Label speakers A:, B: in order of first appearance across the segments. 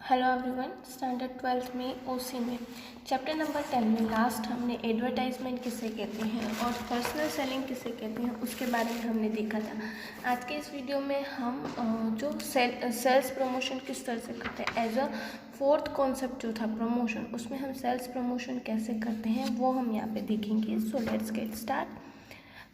A: Hello everyone. Standard 12th में ओसी में chapter number 10 में लास्ट हमने एडवर्टाइजमेंट किसे कहते हैं और पर्सनल सेलिंग किसे कहते हैं उसके बारे में हमने देखा था। आज के इस वीडियो में हम जो सेल्स प्रमोशन किस तरह से करते हैं एज अ फोर्थ कॉन्सेप्ट जो था प्रमोशन, उसमें हम सेल्स प्रमोशन कैसे करते हैं वो हम यहाँ पे देखेंगे। So let's get start.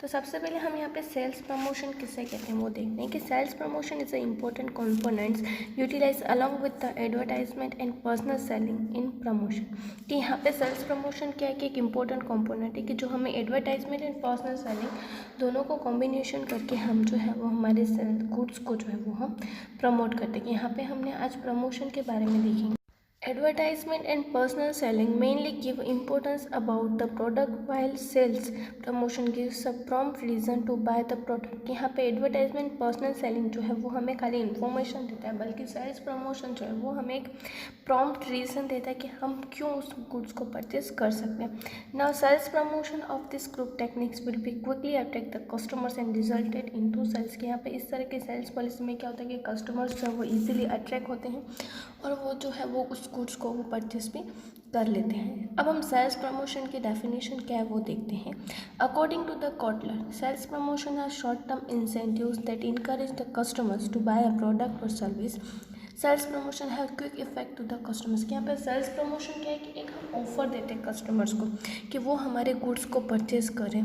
A: तो सबसे पहले हम यहाँ पे सेल्स प्रमोशन किसे कहते हैं वो देखते हैं कि sales promotion is a important components utilize along with the advertisement and personal selling in promotion. कि यहाँ पे सेल्स प्रमोशन क्या है कि एक इम्पोर्टेंट कंपोनेंट है कि जो हमें एडवर्टाइजमेंट एंड पर्सनल सेलिंग दोनों को कॉम्बिनेशन करके हम जो है वो हमारे गुड्स को जो है वो हम प्रमोट करते हैं। कि यहाँ पे हमने आज प्रमोशन के बारे में देखेंगे। Advertisement and personal selling mainly give importance about the product while sales promotion gives a prompt reason to buy the product। यहाँ पे एडवर्टाइजमेंट पर्सनल सेलिंग जो है वो हमें खाली इन्फॉर्मेशन देता है, बल्कि सेल्स प्रमोशन जो है वो हमें एक प्रॉम्प्ट रीज़न देता है कि हम क्यों उस गुड्स को परचेज कर सकते हैं। Now sales promotion of this group techniques will be quickly attract the customers and resulted into sales. के यहाँ पे इस तरह के सेल्स पॉलिसी में क्या होता है कि कस्टमर्स जो है वो इजीली अट्रैक्ट होते हैं और वो जो है वो उस गुड्स को वो परचेस भी कर लेते हैं। अब हम सेल्स प्रमोशन की डेफिनेशन क्या है वो देखते हैं। According to the Kotler, sales promotion are short term incentives that encourage the customers to buy a product और service. Sales promotion have quick effect to the customers. के यहाँ पे सेल्स प्रमोशन क्या है कि एक हम ऑफर देते हैं कस्टमर्स को कि वो हमारे गुड्स को परचेज करें,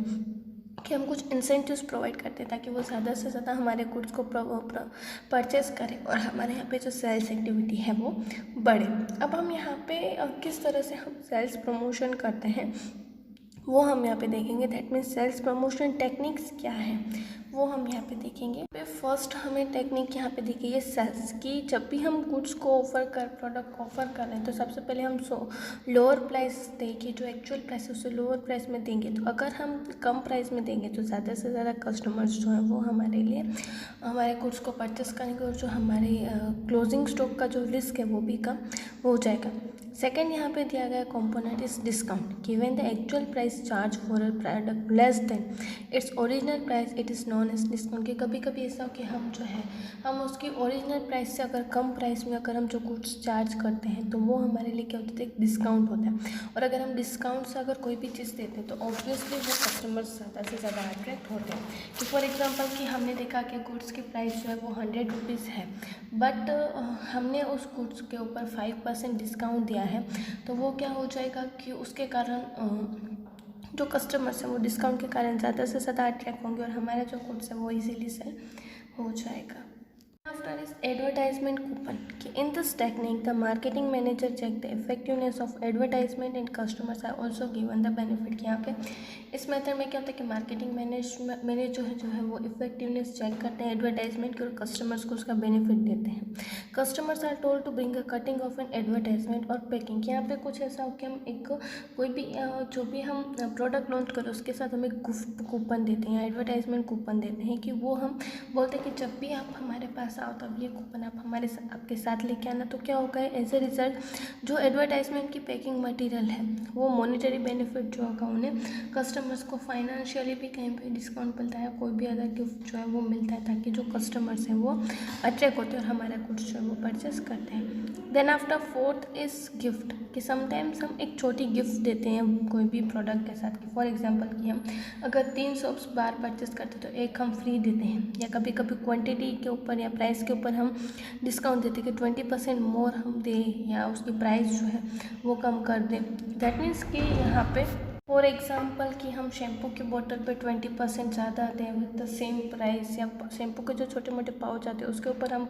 A: कि हम कुछ इंसेंटिव्स प्रोवाइड करते हैं ताकि वो ज़्यादा से ज़्यादा हमारे गुड्स को परचेस करें और हमारे यहाँ पे जो सेल्स एक्टिविटी है वो बढ़े। अब हम यहाँ पे किस तरह से हम सेल्स प्रमोशन करते हैं वो हम यहाँ पे देखेंगे। That means sales promotion techniques क्या है वो हम यहाँ पे देखेंगे। फर्स्ट हमें टेक्निक यहाँ पे देखिए ये सेल्स की, जब भी हम गुड्स को प्रोडक्ट ऑफर कर रहे हैं तो सबसे पहले हम लोअर प्राइस देंगे, जो एक्चुअल प्राइस है उससे लोअर प्राइस में देंगे। तो अगर हम कम प्राइस में देंगे तो ज़्यादा से ज़्यादा कस्टमर्स जो हैं वो हमारे लिए हमारे गुड्स को परचेस करेंगे और जो हमारे क्लोजिंग स्टॉक का जो रिस्क है वो भी कम हो जाएगा। सेकेंड यहाँ पे दिया गया component is discount. Given the actual price charge for a product less than its original price it is known as discount. कि कभी कभी ऐसा हो कि हम जो है हम उसकी ओरिजिनल प्राइस से अगर कम प्राइस में अगर हम जो गुड्स चार्ज करते हैं तो वो हमारे लिए क्या होता है, एक डिस्काउंट होता है। और अगर हम डिस्काउंट से अगर कोई भी चीज़ देते हैं तो ऑब्वियसली वो कस्टमर्स ज़्यादा से ज़्यादा अट्रैक्ट होते हैं। कि फॉर एग्जांपल कि हमने देखा कि गुड्स की प्राइस जो है वो 100 रुपीज़ है, बट हमने उस गुड्स के ऊपर 5% डिस्काउंट दिया है, तो वो क्या हो जाएगा कि उसके कारण जो कस्टमर्स हैं वो डिस्काउंट के कारण ज़्यादा से ज़्यादा अट्रैक्ट होंगे और हमारा जो गुड्स है वो इजीली सेल हो जाएगा। After is advertisement coupon. In this technique, the marketing manager check the effectiveness of advertisement and customers are also given the benefit। यहाँ पे इस मेथड में क्या होता है कि मार्केटिंग मैनेजर जो है वो इफेक्टिवनेस चेक करते हैं एडवर्टाइजमेंट के और कस्टमर्स को उसका बेनिफिट देते हैं। Customers are told to bring a cutting of an advertisement और पैकिंग। यहाँ पे कुछ ऐसा हो कि हम एक कोई भी जो भी हम प्रोडक्ट लॉन्च करें उसके साथ हम एक कूपन देते हैं, एडवर्टाइजमेंट कूपन देते हैं कि वो हम बोलते हैं कि जब भी आप हमारे पास आओ तब ये कूपन आप आपके साथ लेके आना। तो क्या होगा, एज ए रिजल्ट जो एडवर्टाइजमेंट की पैकिंग मटेरियल है वो मॉनेटरी बेनिफिट जो होगा उन्हें कस्टमर्स को फाइनेंशियली भी कहीं पे डिस्काउंट मिलता है, कोई भी अदर गिफ्ट जो है वो मिलता है ताकि जो कस्टमर्स हैं वो अट्रैक्ट होते हैं और हमारा गुड्स जो है वो परचेस करते हैं। Then after fourth is gift. कि समटाइम्स हम एक छोटी गिफ्ट देते हैं कोई भी प्रोडक्ट के साथ। कि फॉर एग्जांपल कि हम अगर 3 शॉप्स बार परचेस करते हैं तो एक हम फ्री देते हैं, या कभी कभी क्वांटिटी के ऊपर या प्राइस के ऊपर हम डिस्काउंट देते हैं कि 20% मोर हम दें या उसकी प्राइस जो है वो कम कर दें। दैट मीन्स कि यहाँ पे फॉर एग्जाम्पल कि हम शैम्पू की बोतल पे 20% ज़्यादा दें विद द सेम प्राइस, या शैम्पू के जो छोटे मोटे पाउच आते हैं उसके ऊपर हम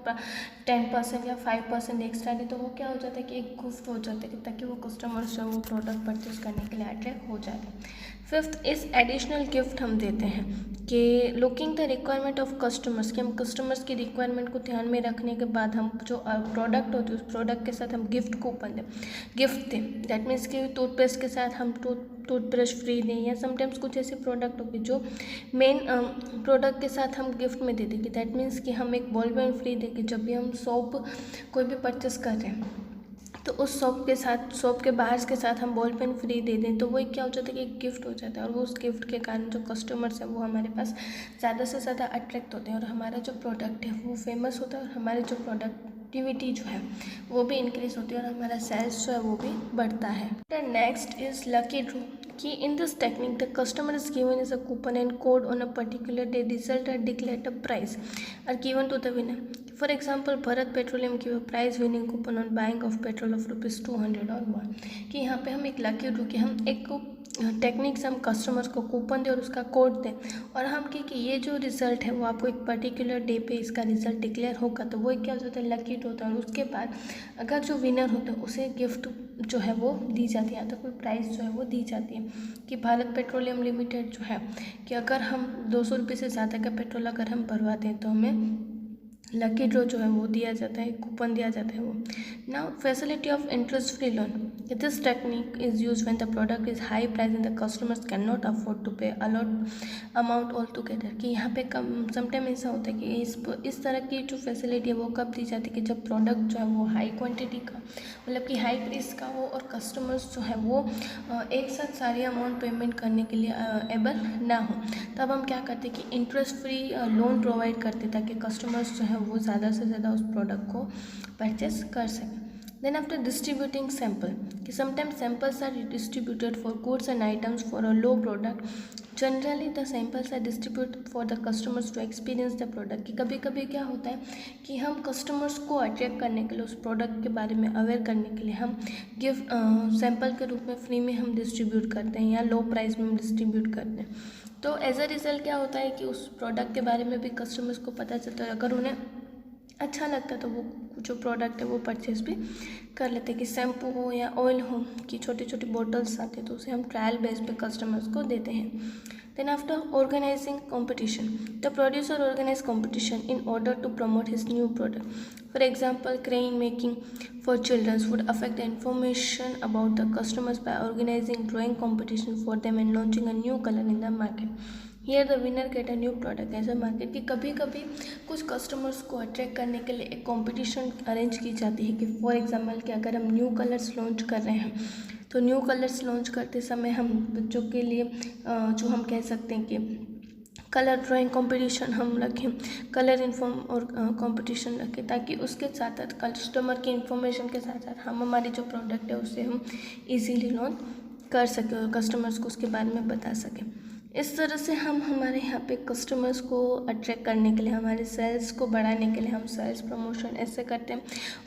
A: 10% या 5% एक्स्ट्रा दें, तो वो क्या हो जाता है कि एक गिफ्ट हो जाता है कि ताकि वो कस्टमर्स जो वो प्रोडक्ट परचेज करने के लिए अट्रैक्ट हो जाते हैं। फिफ्थ इस एडिशनल गिफ्ट हम देते हैं कि looking the requirement of customers. कि हम कस्टमर्स की रिक्वायरमेंट को ध्यान में रखने के बाद हम जो प्रोडक्ट होती है उस प्रोडक्ट के साथ हम गिफ्ट दें। दैट मीन्स कि टूथपेस्ट के साथ हम टूथब्रश फ्री दें, या समटाइम्स कुछ ऐसे प्रोडक्ट होंगे जो मेन प्रोडक्ट के साथ हम गिफ्ट में दे देंगे। दैट मीन्स कि हम एक बॉल पेन फ्री देंगे जब भी हम सोप कोई भी परचेस कर रहे हैं तो उस सोप के बाहर के साथ हम बॉल पेन फ्री दे दें, तो वो एक क्या हो जाता है कि एक गिफ्ट हो जाता है और वो उस गिफ्ट के कारण जो कस्टमर्स हैं वो हमारे पास ज़्यादा से ज़्यादा अट्रैक्ट होते हैं और हमारा जो प्रोडक्ट है वो फेमस होता है और हमारे जो प्रोडक्ट प्रोडक्टिविटी जो है वो भी इंक्रीज होती है और हमारा सेल्स जो है वो भी बढ़ता है। The next is lucky draw कि in this technique the customer is given is a coupon and code on a particular day, result are declared, a prize are given to the winner. For example Bharat Petroleum give a prize winning coupon on buying of petrol of ₹200 और मोर. कि यहाँ पे हम एक lucky draw कि हम एक technique से हम कस्टमर्स को कूपन दें और उसका कोड दें और हम कि ये जो रिज़ल्ट है वो आपको एक पर्टिकुलर डे पे इसका रिज़ल्ट डिक्लेयर होगा, तो वो क्या होता है, लकी ड्रॉ होता है. और उसके बाद अगर जो विनर होता है उसे गिफ्ट जो है वो दी जाती है, तो कोई प्राइस जो है वो दी जाती है. कि भारत पेट्रोलियम लिमिटेड जो है कि अगर हम 200 रुपये से ज़्यादा का पेट्रोल अगर हम भरवाते हैं तो हमें लकी ड्रॉ जो है वो दिया जाता है, कूपन दिया जाता है वो. Now facility of interest free loan. This technique is use when the product is high price and the customers can not afford to pay a lot amount all together. कि यहाँ पे कम समटाइम ऐसा होता है कि इस तरह की जो फैसिलिटी है वो कब दी जाती है कि जब प्रोडक्ट जो है वो हाई क्वान्टिटी का मतलब कि हाई प्राइस का हो और कस्टमर्स जो है वो एक साथ सारी अमाउंट पेमेंट करने के लिए एबल ना हो. तब हम क्या करते कि इंटरेस्ट फ्री लोन प्रोवाइड करते ताकि कस्टमर्स जो है वो ज़्यादा से ज़्यादा उस प्रोडक्ट को परचेस कर सकें. Then after distributing sample, कि sometimes samples are distributed for goods and items for a low product. Generally the samples are distributed for the customers to experience the product. कि कभी कभी क्या होता है कि हम कस्टमर्स को अट्रैक्ट करने के लिए उस प्रोडक्ट के बारे में अवेयर करने के लिए हम गिफ्ट सैम्पल के रूप में फ्री में हम डिस्ट्रीब्यूट करते हैं या लो प्राइस में हम डिस्ट्रीब्यूट करते हैं. तो एज अ रिज़ल्ट क्या होता है कि उस प्रोडक्ट के बारे में भी कस्टमर्स को पता चलता है. अगर उन्हें अच्छा लगता है तो वो जो प्रोडक्ट है वो परचेज भी कर लेते हैं. कि शैम्पू हो या ऑयल हो कि छोटी छोटी बॉटल्स आते हैं तो उसे हम ट्रायल बेस पे कस्टमर्स को देते हैं. Then after organizing competition, the producer organize competition in order to promote his new product. For example crane making for children would affect the information about the customers by organizing drawing competition for them and launching a new color in the market. Here the winner get a new product as a market. कि कभी कभी कुछ customers को attract करने के लिए एक competition arrange की जाती है. कि फॉर एग्जांपल कि अगर हम न्यू कलर्स लॉन्च कर रहे हैं तो न्यू कलर्स लॉन्च करते समय हम बच्चों के लिए जो हम कह सकते हैं कि कलर ड्राइंग कंपटीशन हम रखें, कलर इन्फॉर्म और कंपटीशन रखें ताकि उसके साथ साथ कस्टमर की इन्फॉर्मेशन के साथ साथ हम हमारी जो प्रोडक्ट है उसे हम इजीली लॉन्च कर सकें और कस्टमर्स को उसके बारे में बता सकें. इस तरह से हम हमारे यहाँ पे कस्टमर्स को अट्रैक्ट करने के लिए, हमारे सेल्स को बढ़ाने के लिए हम सेल्स प्रमोशन ऐसे करते हैं.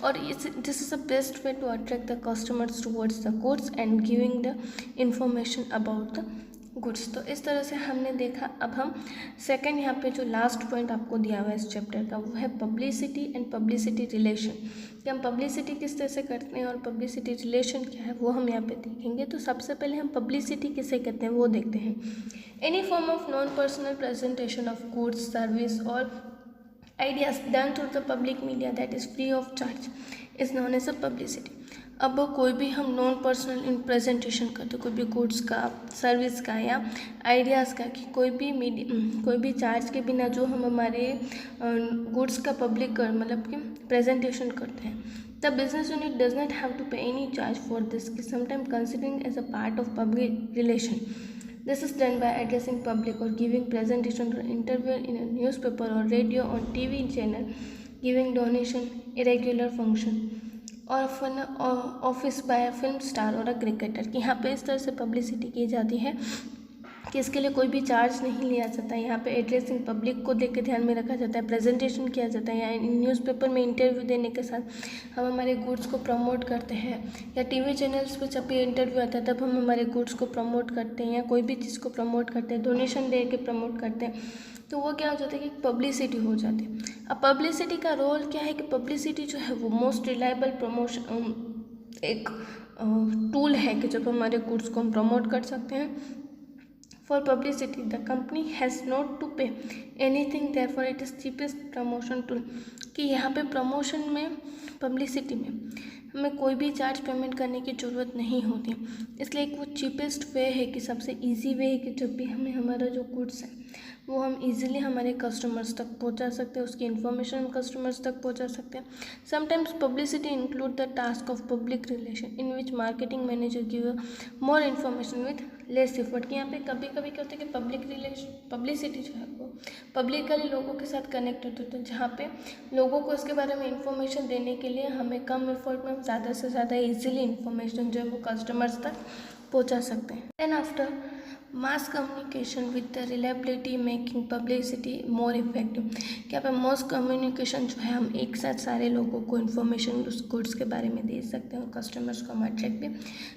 A: और this is the best way to attract the customers towards the goods and giving the information about the goods. तो इस तरह से हमने देखा. अब हम सेकंड यहाँ पे जो लास्ट पॉइंट आपको दिया हुआ है इस चैप्टर का वो है पब्लिसिटी एंड पब्लिसिटी रिलेशन. कि हम पब्लिसिटी किस तरह से करते हैं और पब्लिसिटी रिलेशन क्या है वो हम यहाँ पे देखेंगे. तो सबसे पहले हम पब्लिसिटी किसे कहते हैं वो देखते हैं. Any form of non personal presentation of goods, service और ideas done through the public media that is free of charge is known as a publicity. अब कोई भी हम नॉन पर्सनल इन प्रेजेंटेशन करते, कोई भी गुड्स का, सर्विस का या आइडियाज़ का, कि कोई भी चार्ज के बिना जो हम हमारे गुड्स का पब्लिक मतलब कि प्रेजेंटेशन करते हैं. The business unit does not have to pay any charge for this, कि sometime considering as a part of public relation. This is done by addressing public or giving presentation or interview in a newspaper or radio or TV channel, giving donation, irregular function, और fun office by film star और a cricketer. कि यहाँ पे इस तरह से publicity की जाती है कि इसके लिए कोई भी चार्ज नहीं लिया जाता है. यहाँ पे एड्रेसिंग पब्लिक को देख के ध्यान में रखा जाता है, प्रेजेंटेशन किया जाता है, या न्यूज़पेपर में इंटरव्यू देने के साथ हम हमारे गुड्स को प्रमोट करते हैं, या टीवी चैनल्स पे जब भी इंटरव्यू आता है तब हम हमारे गुड्स को प्रमोट करते हैं, या कोई भी चीज़ को प्रमोट करते हैं, डोनेशन दे के प्रमोट करते हैं. तो वो क्या हो जाता है कि पब्लिसिटी हो जाती है. अब पब्लिसिटी का रोल क्या है कि पब्लिसिटी जो है वो मोस्ट रिलायबल प्रमोशन एक टूल है कि जब हमारे गुड्स को हम प्रमोट कर सकते हैं. For publicity, the company has not to pay anything, therefore it is cheapest promotion tool. कि यहाँ पे प्रमोशन में, पब्लिसिटी में हमें कोई भी चार्ज पेमेंट करने की ज़रूरत नहीं होती. इसलिए एक वो चीपेस्ट वे है कि सबसे इजी वे है कि जब भी हमें हमारा जो गुड्स है वो हम इजीली हमारे कस्टमर्स तक पहुंचा सकते हैं, उसकी इन्फॉर्मेशन हम कस्टमर्स तक पहुंचा सकते हैं. Sometimes publicity include the task of public relation in which marketing manager give more information with less effort. कि यहाँ पे कभी कभी क्या होता है कि पब्लिसिटी जो है वो पब्लिकली लोगों के साथ कनेक्टेड होते हैं, जहाँ पे लोगों को इसके बारे में इंफॉर्मेशन देने के लिए हमें कम एफर्ट में ज़्यादा से ज़्यादा इजीली इंफॉर्मेशन जो है वो कस्टमर्स तक पहुँचा सकते हैं। Then after mass communication with the reliability making publicity more effective. क्या पे मास कम्युनिकेशन जो है हम एक साथ सारे लोगों को इन्फॉर्मेशन उस गुड्स के बारे में दे सकते हैं और कस्टमर्स को हम अट्रैक्ट भी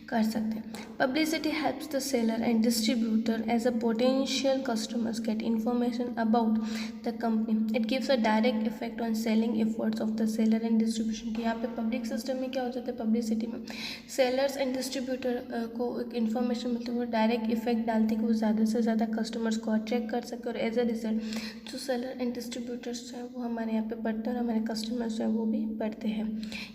A: कर सकते हैं। Publicity helps the seller and distributor as a potential customers get information about the company. It gives a direct effect on selling efforts of the seller and distribution. कि यहाँ पे पब्लिक सिस्टम में क्या हो जाता है, पब्लिसिटी में sellers and distributor को एक इन्फॉर्मेशन मिलती है, वो डायरेक्ट इफेक्ट डालती है कि वो ज़्यादा से ज़्यादा कस्टमर्स को अट्रैक्ट कर सके और एज अ रिजल्ट जो सेलर एंड डिस्ट्रीब्यूटर्स हैं वो हमारे यहाँ पे बढ़ते हैं और हमारे कस्टमर्स जो है वो भी बढ़ते हैं।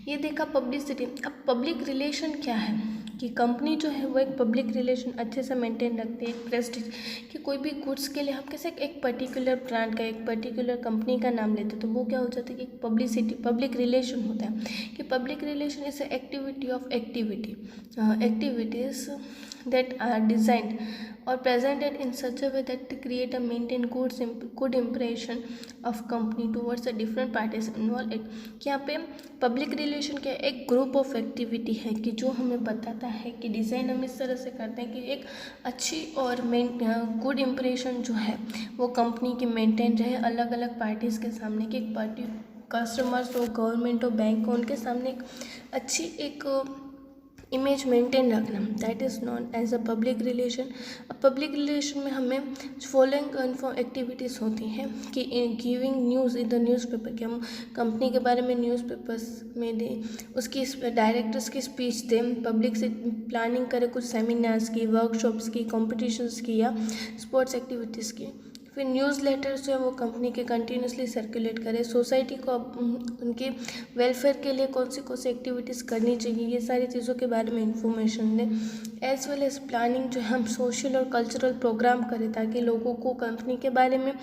A: ये देखा पब्लिसिटी। अब पब्लिक रिलेशन क्या है कि कंपनी जो है वो एक पब्लिक रिलेशन अच्छे से मेंटेन रखती है, एक प्रेस्टीज कि कोई भी गुड्स के लिए हम कैसे एक पर्टिकुलर ब्रांड का एक पर्टिकुलर कंपनी का नाम लेते हैं तो वो क्या हो जाता है कि एक पब्लिसिटी पब्लिक रिलेशन होता है। कि public relation is a activity of activities that are designed or presented in such a way that to create a maintain good impression of company towards the different parties involved in। कि यहाँ पे public relation क्या एक group of activity है कि जो हमें बताता है कि डिज़ाइन हम इस तरह से करते हैं कि एक अच्छी और गुड इम्प्रेशन जो है वो कंपनी की मेंटेन रहे अलग अलग पार्टीज़ के सामने कि एक पार्टी कस्टमर्स हो, गवर्नमेंट हो, बैंक हो, उनके सामने एक अच्छी एक इमेज मेंटेन रखना, that is known as a public relation. अब पब्लिक रिलेशन में हमें फॉलोइंग एक्टिविटीज़ होती हैं कि giving news in the newspaper, कि हम कंपनी के बारे में न्यूज़पेपर्स में दें, उसकी डायरेक्टर्स की स्पीच दें, पब्लिक से प्लानिंग करें कुछ सेमिनार्स की, वर्कशॉप्स की, कॉम्पिटिशन्स की या स्पोर्ट्स एक्टिविटीज़ की। फिर न्यूज़ लेटर्स जो है वो कंपनी के कंटिन्यूसली सर्कुलेट करें, सोसाइटी को उनके वेलफेयर के लिए कौन सी एक्टिविटीज़ करनी चाहिए ये सारी चीज़ों के बारे में इंफॉर्मेशन दें। एज वेल एज प्लानिंग जो है हम सोशल और कल्चरल प्रोग्राम करें ताकि लोगों को कंपनी के बारे में,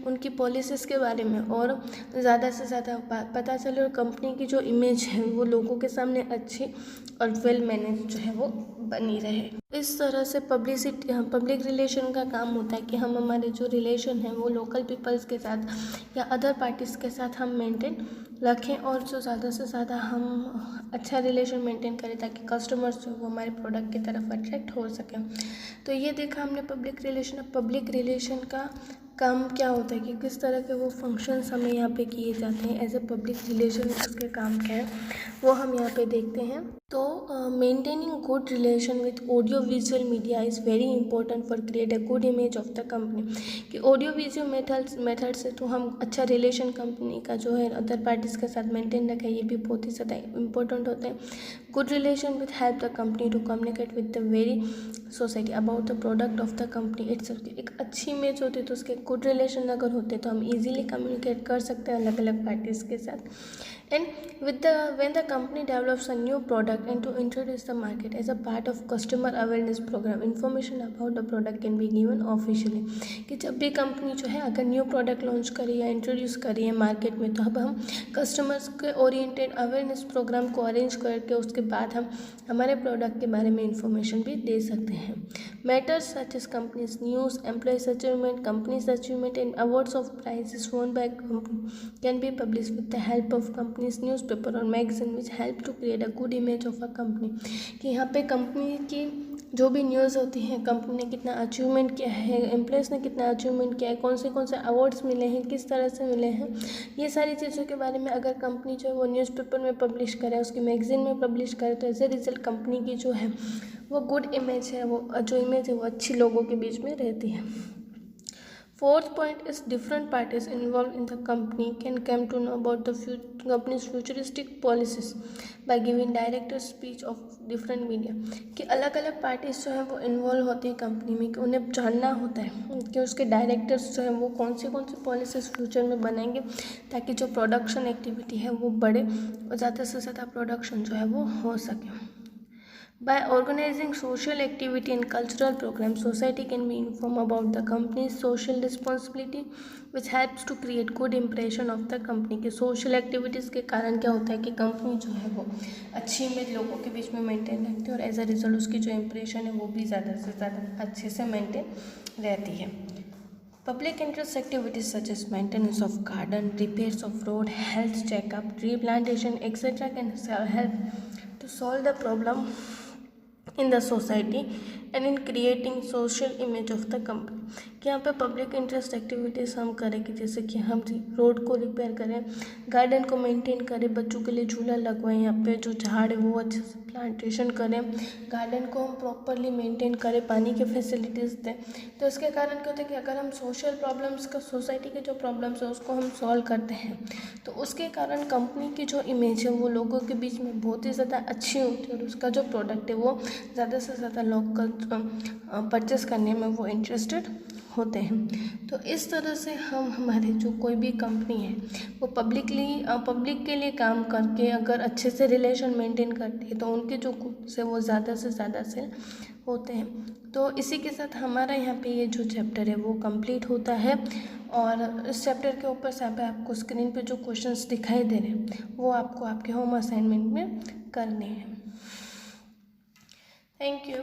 A: उनकी पॉलिसीज़ के बारे में और ज़्यादा से ज़्यादा पता चले और कंपनी की जो इमेज है वो लोगों के सामने अच्छी और वेल मैनेज जो है वो बनी रहे। इस तरह से पब्लिक रिलेशन का काम होता है कि हम हमारे जो रिलेशन है वो लोकल पीपल्स के साथ या अदर पार्टीज़ के साथ हम मेंटेन रखें और जो ज़्यादा से ज़्यादा हम अच्छा रिलेशन मेंटेन करें ताकि कस्टमर्स जो वो हमारे प्रोडक्ट की तरफ अट्रैक्ट हो सकें। तो ये देखा हमने पब्लिक रिलेशन। अब पब्लिक रिलेशन का काम क्या होता है कि किस तरह के वो फंक्शंस हमें यहाँ पे किए जाते हैं एज ए पब्लिक रिलेशन, उसके काम क्या है वो हम यहाँ पे देखते हैं। तो maintaining good relation with audio visual media is very important for create a good image of the company. कि ऑडियो विजुअल मेथड से तो हम अच्छा रिलेशन कंपनी का जो है अदर पार्टीज़ के साथ मेंटेन रखें, ये भी बहुत ही ज़्यादा इंपॉर्टेंट होता है। Good relation with help the company to communicate with the very society about the product of the company itself. एक अच्छी इमेज होती है तो उसके गुड रिलेशन अगर होते तो हम इजीली कम्युनिकेट कर सकते हैं अलग अलग पार्टीज़ के साथ। And when the company develops a new product and to introduce the market as a part of customer awareness program, information about the product can be given officially। कि जब भी कंपनी जो है अगर न्यू प्रोडक्ट लॉन्च करी या introduce करी है मार्केट में तो अब हम कस्टमर्स के ओरिएंटेड अवेयरनेस प्रोग्राम को अरेंज करके उसके बाद हम हमारे प्रोडक्ट के बारे में इंफॉर्मेशन भी दे सकते हैं। Matters such as companies news, employees achievement, companies achievement and awards of prizes won by company can be published with the help of company's newspaper or magazine which help to create a good image of a company। कि यहाँ पे company की जो भी news होती है, company ने कितना अचीवमेंट किया है, एम्प्लॉयज़ ने कितना अचीवमेंट किया है, कौन से अवार्ड्स मिले हैं, किस तरह से मिले हैं, ये सारी चीज़ों के बारे में अगर कंपनी जो है वो न्यूज़पेपर में पब्लिश करे, उसकी मैगजीन में पब्लिश करे तो एज ए रिजल्ट कंपनी की जो है वो गुड इमेज है, वो जो इमेज है वो अच्छी लोगों के बीच में रहती है। Fourth point is different parties involved in the company can come to know about the company's futuristic policies by giving director speech of different media। कि अलग अलग पार्टीज जो है वो इन्वॉल्व होती है कंपनी में कि उन्हें जानना होता है कि उसके डायरेक्टर्स जो हैं वो कौन सी पॉलिसीज़ फ्यूचर में बनाएंगे ताकि जो प्रोडक्शन एक्टिविटी है वो बढ़े और ज़्यादा से ज़्यादा प्रोडक्शन जो है वो हो सके। By organizing social activity and cultural programs, society can be informed about the company's social responsibility, which helps to create good impression of the company. के social activities के कारण क्या होता है कि कंपनी जो है वो अच्छी इमेज लोगों के बीच में मेंटेन रखती है और एज अ रिजल्ट उसकी जो इम्प्रेशन है वो भी ज़्यादा से ज़्यादा अच्छे से मेंटेन रहती है. Public interest activities such as maintenance of garden, repairs of road, health checkup, tree plantation, etc. can help to solve the problem in the society and in creating social image of the company. कि यहाँ पे public interest activities हम करें कि जैसे कि हम road को रिपेयर करें, गार्डन को मेंटेन करें, बच्चों के लिए झूला लगवाएं, यहाँ पे जो झाड़ है वो अच्छे से प्लांटेशन करें, गार्डन को हम प्रॉपरली मेंटेन करें, पानी के फैसिलिटीज़ दें. तो इसके कारण क्या होता है कि अगर हम सोशल प्रॉब्लम्स का, सोसाइटी के जो प्रॉब्लम्स है उसको हम सॉल्व करते हैं तो उसके कारण कंपनी की जो इमेज है वो लोगों के बीच में बहुत ही ज़्यादा अच्छी होती है और उसका जो प्रोडक्ट है वो ज़्यादा से ज़्यादा लोग परचेस करने में वो इंटरेस्टेड होते हैं. तो इस तरह से हम हमारे जो कोई भी कंपनी है वो पब्लिक के लिए काम करके अगर अच्छे से रिलेशन मेंटेन करती है तो उनके जो गुड्स है वो ज़्यादा से ज़्यादा सेल होते हैं. तो इसी के साथ हमारा यहाँ पे ये जो चैप्टर है वो कंप्लीट होता है और इस चैप्टर के ऊपर से आपको स्क्रीन पे जो क्वेश्चंस दिखाई दे रहे हैं वो आपको आपके होम असाइनमेंट में करने हैं. Thank you.